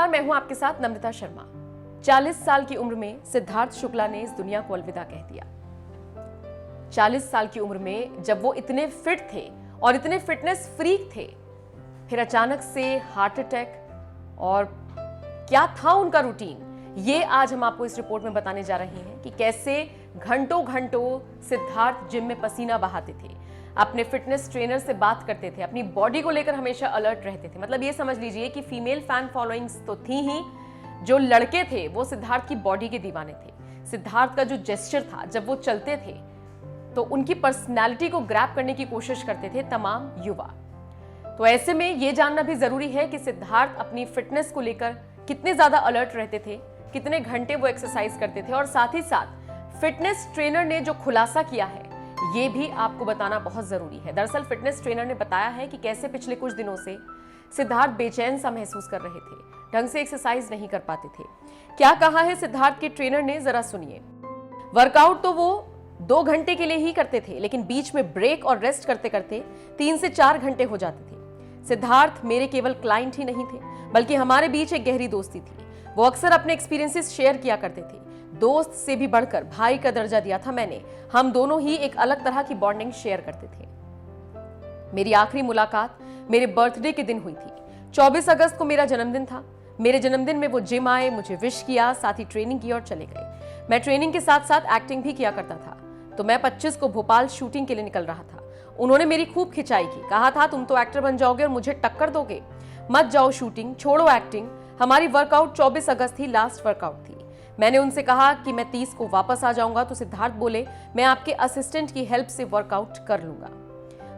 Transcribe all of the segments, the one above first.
नमस्कार, मैं हूं आपके साथ नम्रता शर्मा। 40 साल की उम्र में सिद्धार्थ शुक्ला ने इस दुनिया को अलविदा कह दिया। 40 साल की उम्र में जब वो इतने फिट थे और इतने फिटनेस फ्रीक थे, फिर अचानक से हार्ट अटैक। और क्या था उनका रूटीन, ये आज हम आपको इस रिपोर्ट में बताने जा रहे हैं कि कैसे घंटों घंटों सिद्धार्थ जिम में पसीना बहाते थे, अपने फिटनेस ट्रेनर से बात करते थे, अपनी बॉडी को लेकर हमेशा अलर्ट रहते थे। मतलब ये समझ लीजिए कि फीमेल फैन फॉलोइंग्स तो थी ही, जो लड़के थे वो सिद्धार्थ की बॉडी के दीवाने थे। सिद्धार्थ का जो जेस्चर था, जब वो चलते थे तो उनकी पर्सनैलिटी को ग्रैब करने की कोशिश करते थे तमाम युवा। तो ऐसे में ये जानना भी जरूरी है कि सिद्धार्थ अपनी फिटनेस को लेकर कितने ज्यादा अलर्ट रहते थे, कितने घंटे वो एक्सरसाइज करते थे, और साथ ही साथ फिटनेस ट्रेनर ने जो खुलासा किया है ये भी आपको बताना बहुत जरूरी है। दरअसल फिटनेस ट्रेनर ने बताया है कि कैसे पिछले कुछ दिनों से सिद्धार्थ बेचैन सा महसूस कर रहे थे, ढंग से एक्सरसाइज नहीं कर पाते थे। क्या कहा है सिद्धार्थ के ट्रेनर ने, जरा सुनिए। वर्कआउट तो वो 2 घंटे के लिए ही करते थे, लेकिन बीच में ब्रेक और रेस्ट करते करते 3 से 4 घंटे हो जाते थे। सिद्धार्थ मेरे केवल क्लाइंट ही नहीं थे, बल्कि हमारे बीच एक गहरी दोस्ती थी। वो अक्सर अपने एक्सपीरियंसेस शेयर किया करते थे। दोस्त से भी बढ़कर भाई का दर्जा दिया था मैंने। हम दोनों ही एक अलग तरह की बॉन्डिंग शेयर करते थे। मेरी आखिरी मुलाकात मेरे बर्थडे के दिन हुई थी। 24 अगस्त को मेरा जन्मदिन था। मेरे जन्मदिन में वो जिम आए, मुझे विश किया, साथ ही ट्रेनिंग की और चले गए। मैं ट्रेनिंग के साथ साथ एक्टिंग भी किया करता था। तो मैं 25 को भोपाल शूटिंग के लिए निकल रहा था। उन्होंने मेरी खूब खिंचाई की, कहा था तुम तो एक्टर बन जाओगे और मुझे टक्कर दोगे, मत जाओ शूटिंग, छोड़ो एक्टिंग। हमारी वर्कआउट 24 अगस्त ही लास्ट वर्कआउट थी। मैंने उनसे कहा कि मैं 30 को वापस आ जाऊंगा, तो सिद्धार्थ बोले मैं आपके असिस्टेंट की हेल्प से वर्कआउट कर लूंगा।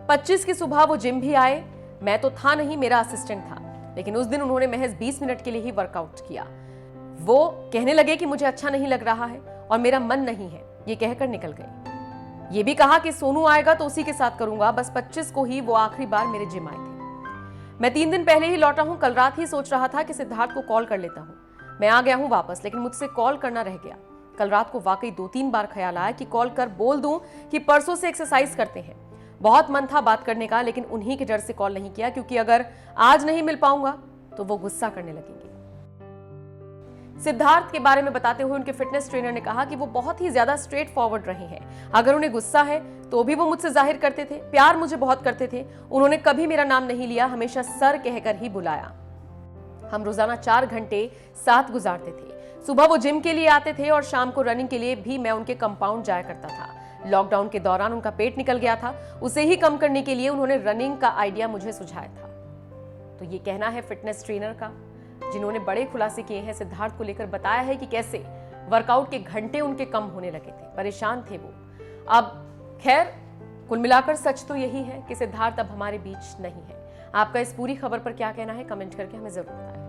25 की सुबह वो जिम भी आए। मैं तो था नहीं, मेरा असिस्टेंट था, लेकिन उस दिन उन्होंने महज 20 मिनट के लिए ही वर्कआउट किया। वो कहने लगे कि मुझे अच्छा नहीं लग रहा है और मेरा मन नहीं है, ये कहकर निकल गए। ये भी कहा कि सोनू आएगा तो उसी के साथ करूंगा। बस 25 को ही वो आखिरी बार मेरे जिम आए थे। मैं 3 दिन पहले ही लौटा हूं। कल रात ही सोच रहा था कि सिद्धार्थ को कॉल कर लेता हूं। मैं आ गया हूं वापस, लेकिन मुझसे कॉल करना रह गया। कल रात को वाकई 2-3 बार ख्याल आया कि कॉल कर बोल दूं कि परसों से एक्सरसाइज करते हैं। बहुत मन था बात करने का, लेकिन उन्हीं के डर से कॉल नहीं किया, क्योंकि अगर आज नहीं मिल पाऊंगा तो वो गुस्सा करने लगेंगे। सिद्धार्थ के बारे में बताते हुए उनके फिटनेस ट्रेनर ने कहा कि वो बहुत ही ज्यादा स्ट्रेट फॉरवर्ड रहे हैं। अगर उन्हें गुस्सा है तो भी वो मुझसे जाहिर करते थे। प्यार मुझे बहुत करते थे। उन्होंने कभी मेरा नाम नहीं लिया, हमेशा सर कहकर ही बुलाया। हम रोजाना 4 घंटे साथ गुजारते थे। सुबह वो जिम के लिए आते थे और शाम को रनिंग के लिए भी मैं उनके कंपाउंड जाया करता था। लॉकडाउन के दौरान उनका पेट निकल गया था, उसे ही कम करने के लिए उन्होंने रनिंग का आइडिया मुझे सुझाया था। तो ये कहना है फिटनेस ट्रेनर का, जिन्होंने बड़े खुलासे किए हैं सिद्धार्थ को लेकर। बताया है कि कैसे वर्कआउट के घंटे उनके कम होने लगे थे, परेशान थे वो। अब खैर, कुल मिलाकर सच तो यही है कि सिद्धार्थ अब हमारे बीच नहीं है। आपका इस पूरी खबर पर क्या कहना है, कमेंट करके हमें जरूर बताएं।